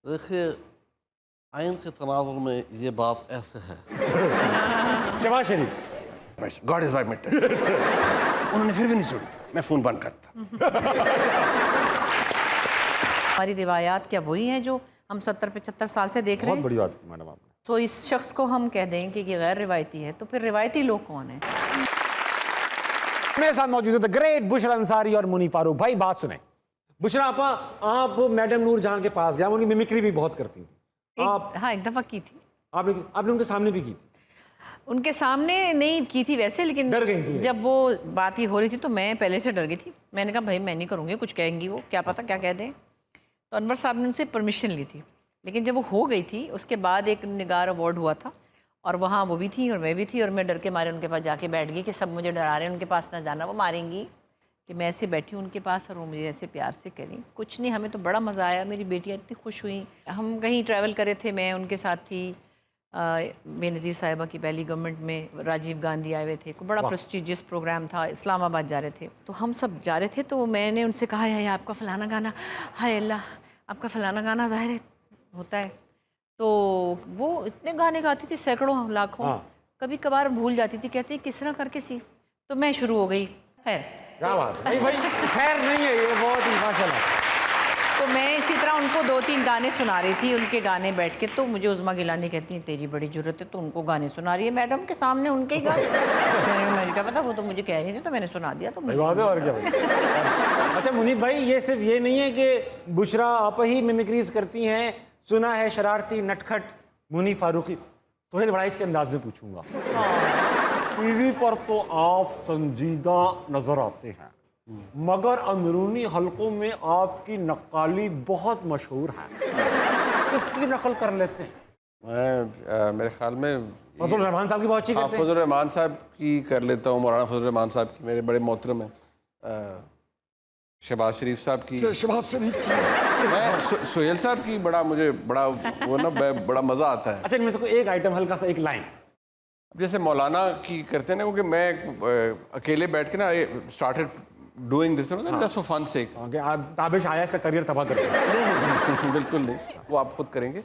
देखिए, आइन के तनाजुर में ये बात ऐसे है। Shehbaz Sharif. God is my witness. उन्होंने फिर भी नहीं छोड़ी, मैं फ़ोन बंद करता। हमारी रिवायात क्या वही हैं जो हम 70-75 साल से देख रहे बहुत हैं? बड़ी बात की मैडम आपने। तो इस शख्स को हम कह दें कि ये गैर रिवायती है, तो फिर रिवायती लोग कौन हैं? मेरे साथ मौजूद है द ग्रेट बुशरा अंसारी और मुनी फारूक। भाई बात सुने, बुशरा आपा, आप मैडम नूर जहां के पास गया, उनकी मिमिक्री भी बहुत करती थी आप। हाँ, एक दफ़ा की थी। आपने उनके सामने भी की थी? उनके सामने नहीं की थी वैसे, लेकिन डर गई थी? जब वो बात ही हो रही थी तो मैं पहले से डर गई थी। मैंने कहा भाई मैं नहीं करूँगी, कुछ कहेंगी वो, क्या पता क्या कह दें। तो अनवर साहब ने उनसे परमिशन ली थी, लेकिन जब वो हो गई थी उसके बाद एक निगार अवार्ड हुआ था और वहाँ वो भी थी और मैं भी थी, और मैं डर के मारे उनके पास जाके बैठ गई कि सब मुझे डरा रहे हैं, उनके पास ना जाना, वो मारेंगी। कि मैं ऐसे बैठी हूँ उनके पास और वो मुझे ऐसे प्यार से कह रही, कुछ नहीं, हमें तो बड़ा मज़ा आया, मेरी बेटियाँ इतनी खुश हुई। हम कहीं ट्रैवल करे थे, मैं उनके साथ थी, बेनज़ीर साहिबा की पहली गवर्नमेंट में राजीव गांधी आए हुए थे, को बड़ा प्रेस्टिजियस प्रोग्राम था, इस्लामाबाद जा रहे थे। तो हम सब जा रहे थे, तो मैंने उनसे कहा है आपका फ़लाना गाना, हाय अल्लाह आपका फ़लाना गाना ज़ाहिर होता है। तो वो इतने गाने गाती थी, सैकड़ों लाखों, कभी कभार भूल जाती थी, कहती किस तरह करके सी, तो मैं शुरू हो गई। खैर क्या बात है भाई, खैर नहीं है ये, बहुत ही माशाल्लाह। तो मैं इसी तरह उनको 2-3 गाने सुना रही थी, उनके गाने बैठ के। तो मुझे उज़मा गिलानी कहती हैं तेरी बड़ी ज़रूरत है, तो उनको गाने सुना रही है मैडम के सामने, उनके ही गाने। मैंने क्या पता, वो तो मुझे कह रही थी तो मैंने सुना दिया। तो बात है और क्या भाई। अच्छा मुनीब भाई, ये सिर्फ ये नहीं है कि बुशरा आप ही मिमिक्रीज करती हैं, सुना है शरारती नटखट मुनी फारूकी। सोहेल वड़ाइच के अंदाज में पूछूंगा, टीवी पर तो आप संजीदा नजर आते हैं, मगर अंदरूनी हलकों में आपकी नक्काली बहुत मशहूर है, इसकी नकल कर लेते हैं? मेरे ख्याल में फजल रहमान साहब की बहुत अच्छी करते हैं। फजल रहमान साहब की कर लेता हूँ, मौलाना फजल रहमान साहब की मेरे बड़े मोहतरम हैं। शहबाज शरीफ साहब की, शहबाज शरीफ की, मैं सोहेल साहब की मुझे बड़ा वो ना बड़ा मज़ा आता है। अच्छा इनमें से कोई एक आइटम, हल्का सा एक लाइन। जैसे मौलाना की करते हैं ना, क्योंकि मैं अकेले बैठ के ना started doing this just for fun sake. Tabish आया इसका करियर तबाह कर दिया। नहीं, बिल्कुल नहीं, वो आप खुद करेंगे।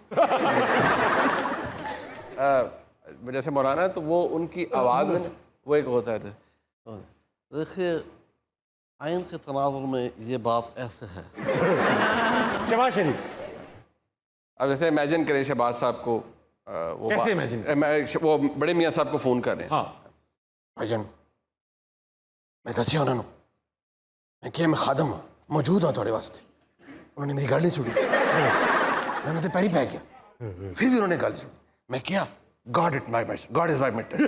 जैसे मौलाना है तो वो उनकी आवाज़ में वो एक होता है, देखिए आइन के तनाजुर में ये बात ऐसे है। शहबाज शरीफ। अब जैसे इमेजिन करें शहबाज साहब को, वो कैसे इमेजिन? वो बड़े मियाँ साहब को फ़ोन कर रहे हैं। हाँ भाईजान मैं दसिया उन्होंने मैं क्या मैं खादम हाँ मौजूद हाँ थोड़े वास्ते, उन्होंने मेरी गल नहीं सुनी, मैंने तो पैरी पै गया, फिर भी उन्होंने गल सुनी, मैं क्या गॉड इज माई विटनेस,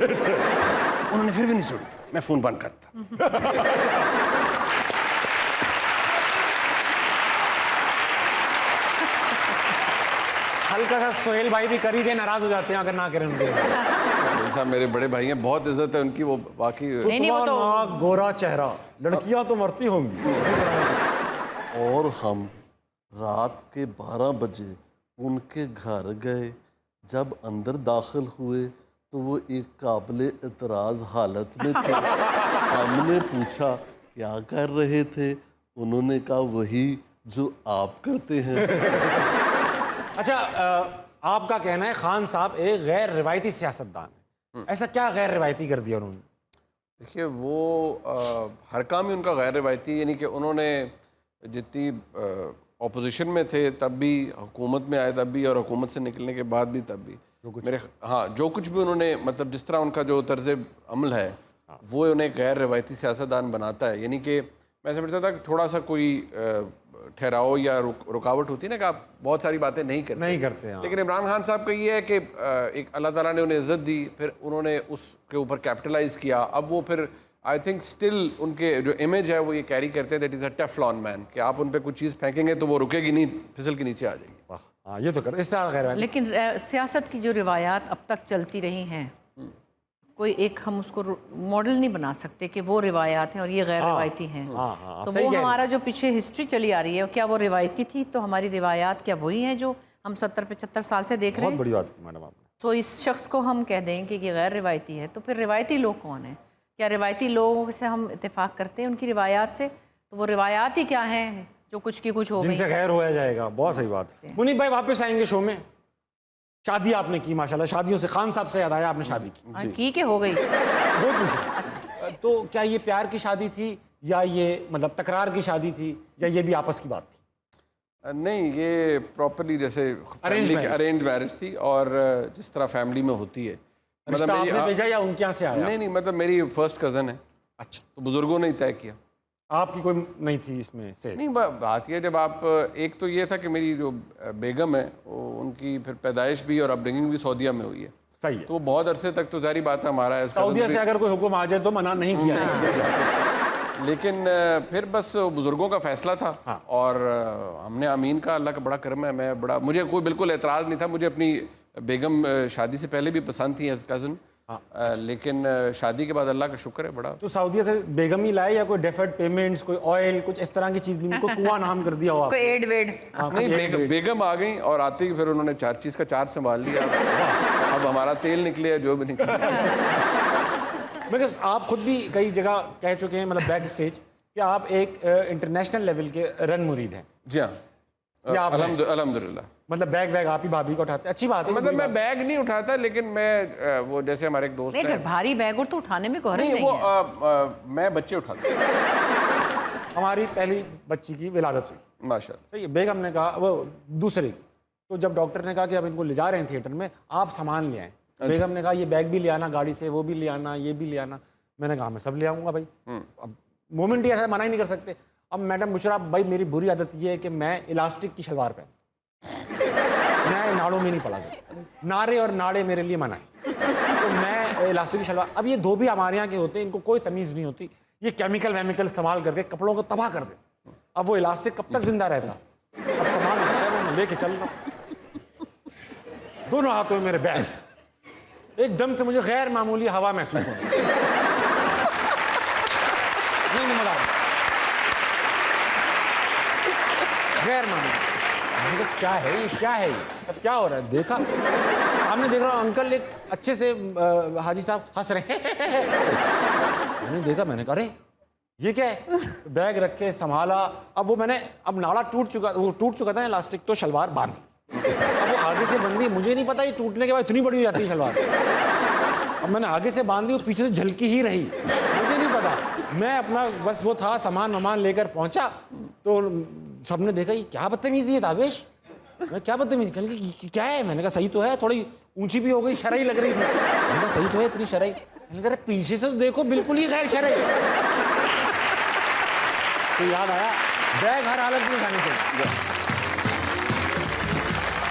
उन्होंने फिर भी नहीं सुनी, मैं फ़ोन बंद करता। हल्का सा सोहेल भाई भी कर ही दे, नाराज हो जाते हैं अगर ना करें उनके। साहब मेरे बड़े भाई हैं, बहुत इज्जत है उनकी, वो बाकी सुतवा नाक गोरा चेहरा, लड़कियां तो मरती होंगी। और हम रात के 12 बजे उनके घर गए, जब अंदर दाखिल हुए तो वो एक काबिले एतराज़ हालत में थे। हमने पूछा क्या कर रहे थे, उन्होंने कहा वही जो आप करते हैं। अच्छा आपका कहना है खान साहब एक गैर रिवायती सियासतदान है, ऐसा क्या गैर रिवायती कर दिया उन्होंने? देखिए वो हर काम ही उनका गैर रिवायती, यानी कि उन्होंने जितनी अपोजिशन में थे तब भी, हुकूमत में आए तब भी, और हुकूमत से निकलने के बाद भी तब भी, जो कुछ भी उन्होंने, मतलब जिस तरह उनका जो तर्ज अमल है वो उन्हें गैर रिवायती सियासतदान बनाता है। यानी कि मैं समझता था कि थोड़ा सा कोई ठहराव या रुकावट होती है ना कि आप बहुत सारी बातें नहीं करते हैं। लेकिन इमरान खान साहब का ये है कि एक अल्लाह ताला ने उन्हें इज़्ज़त दी, फिर उन्होंने उसके ऊपर कैपिटलाइज़ किया। अब वो फिर आई थिंक स्टिल उनके जो इमेज है वो ये कैरी करते हैं, that is a Teflon man, कि आप उन पर कुछ चीज़ फेंकेंगे तो वो रुकेगी नहीं, फिसल के नीचे आ जाएगी। हाँ ये तो कर इस तरह गैर। लेकिन सियासत की जो रिवायात अब तक चलती रही हैं, कोई एक हम उसको मॉडल नहीं बना सकते कि वो रिवायात हैं और ये गैर रिवायती हैं। तो वो हमारा जो पीछे हिस्ट्री चली आ रही है, क्या वो रिवायती थी, तो हमारी रिवायात क्या वही हैं जो हम 70-75 साल से देख रहे हैं? बहुत बड़ी बात की मैडम आपने। तो इस शख्स को हम कह दें कि ये गैर रिवायती है, तो फिर रिवायती लोग कौन हैं? क्या रिवायती लोगों से हम इत्तेफाक करते हैं उनकी रिवायात से? तो वो रिवायात ही क्या हैं? जो कुछ की कुछ हो गई। जिनसे गैर होया जाएगा, बहुत सही बात। मुनीब भाई वापस आएंगे शो में। शादी आपने की माशाल्लाह, शादियों से खान साहब से याद आया आपने शादी की। हाँ, की के हो गई। वो पूछो तो क्या ये प्यार की शादी थी या ये मतलब तकरार की शादी थी या ये भी आपस की बात थी? नहीं, ये प्रॉपरली जैसे अरेंज मैरिज थी और जिस तरह फैमिली में होती है। रिश्ता आपने भेजा या उनके यहाँ से आया? नहीं, मतलब मेरी फर्स्ट कज़न है। अच्छा, तो बुजुर्गों ने ही तय किया। आपकी कोई नहीं थी इसमें से? नहीं, बात यह जब आप, एक तो ये था कि मेरी जो बेगम है वो उनकी फिर पैदाइश भी और अपब्रिंगिंग भी सऊदीया में हुई है। सही है। तो बहुत अरसे तक तो जारी बात है हमारा सऊदीया से अगर कोई हुक्म आ जाए तो मना नहीं किया जाए। लेकिन फिर बस बुजुर्गों का फैसला था। हाँ। और हमने आमीन का, अल्लाह का बड़ा करम है। मुझे कोई बिल्कुल एतराज़ नहीं था। मुझे अपनी बेगम शादी से पहले भी पसंद थी एज कज़न। लेकिन शादी के बाद अल्लाह का शुक्र है बड़ा। तो सऊदीया से बेगम ही लाए या कोई डेफर्ड पेमेंट्स, कोई ऑयल, कुछ इस तरह की चीज भी? उनको कुआं नाम कर दिया हो आप? कोई एड वेड। नहीं, बेगम आ गई और आते ही फिर उन्होंने चार चीज़ का चार संभाल लिया। अब हमारा तेल निकले जो भी निकले। बिकॉज आप खुद भी कई जगह कह चुके हैं, मतलब बैक स्टेज, कि आप एक इंटरनेशनल लेवल के रन मुरीद हैं। जी हाँ, अल्हम्दुलिल्लाह। मतलब बैग वैग आप ही भाभी को उठाते हैं, अच्छी बात है। मतलब मैं बैग नहीं उठाता, लेकिन मैं वो जैसे हमारे एक दोस्त नहीं, हैं, अगर भारी बैग और तो उठाने में कोई हर्ज नहीं नहीं वो है। मैं बच्चे उठाता हूँ। हमारी पहली बच्ची की विलादत हुई, माशाल्लाह। तो ये बेगम ने कहा, वो दूसरे की, तो जब डॉक्टर ने कहा कि अब इनको ले जा रहे हैं थिएटर में, आप सामान ले आए। बेगम ने कहा ये बैग भी ले आना गाड़ी से, वो भी ले आना, ये भी ले आना। मैंने कहा मैं सब ले आऊँगा भाई। अब मोमेंट ही ऐसा मना ही नहीं कर सकते। अब मैडम बुशरा भाई, मेरी बुरी आदत ये है कि मैं इलास्टिक की शलवार पहन, मैं नाड़ों में नहीं पड़ा गया। नारे और नाड़े मेरे लिए मना है, तो मैं इलास्टिक की शलवार। अब ये धोबी हमारे यहाँ के होते हैं, इनको कोई तमीज़ नहीं होती। ये केमिकल वेमिकल इस्तेमाल करके कपड़ों को तबाह कर देते। अब वो इलास्टिक कब तक जिंदा रहता? अब सामान उठाया, वो मैं लेके चल रहा हूँ, दोनों हाथों में मेरे बैग। एकदम से मुझे गैर मामूली हवा महसूस होती। नहीं मजा, गैर मामूली। मैंने कहा क्या है ये, क्या है ये सब, क्या हो रहा है? देखा सामने, देख रहा हूँ अंकल एक अच्छे से हाजी साहब हंस रहे हैं। मैंने देखा, मैंने कहा अरे ये क्या है? बैग रखे, संभाला। अब वो मैंने, अब नाड़ा टूट चुका था इलास्टिक, तो शलवार बांध। अब वो आगे से बंधी, मुझे नहीं पता ये टूटने के बाद इतनी बड़ी हो जाती है शलवार। अब मैंने आगे से बांध दी, वो पीछे से झलकी ही रही, मुझे नहीं पता। मैं अपना बस वो था, सामान वामान लेकर पहुंचा, तो सबने देखा ये क्या बदतमीजी है दावेश। मैं क्या बदतमीजी? कहने क्या है? मैंने कहा सही तो है, थोड़ी ऊंची भी हो गई, शरई लग रही थी। मैंने कहा सही तो है इतनी शरई? मैंने कहा पीछे से तो देखो बिल्कुल ही गैर शरई। तो याद आया बैग हर हालत में उठाने चाहिए।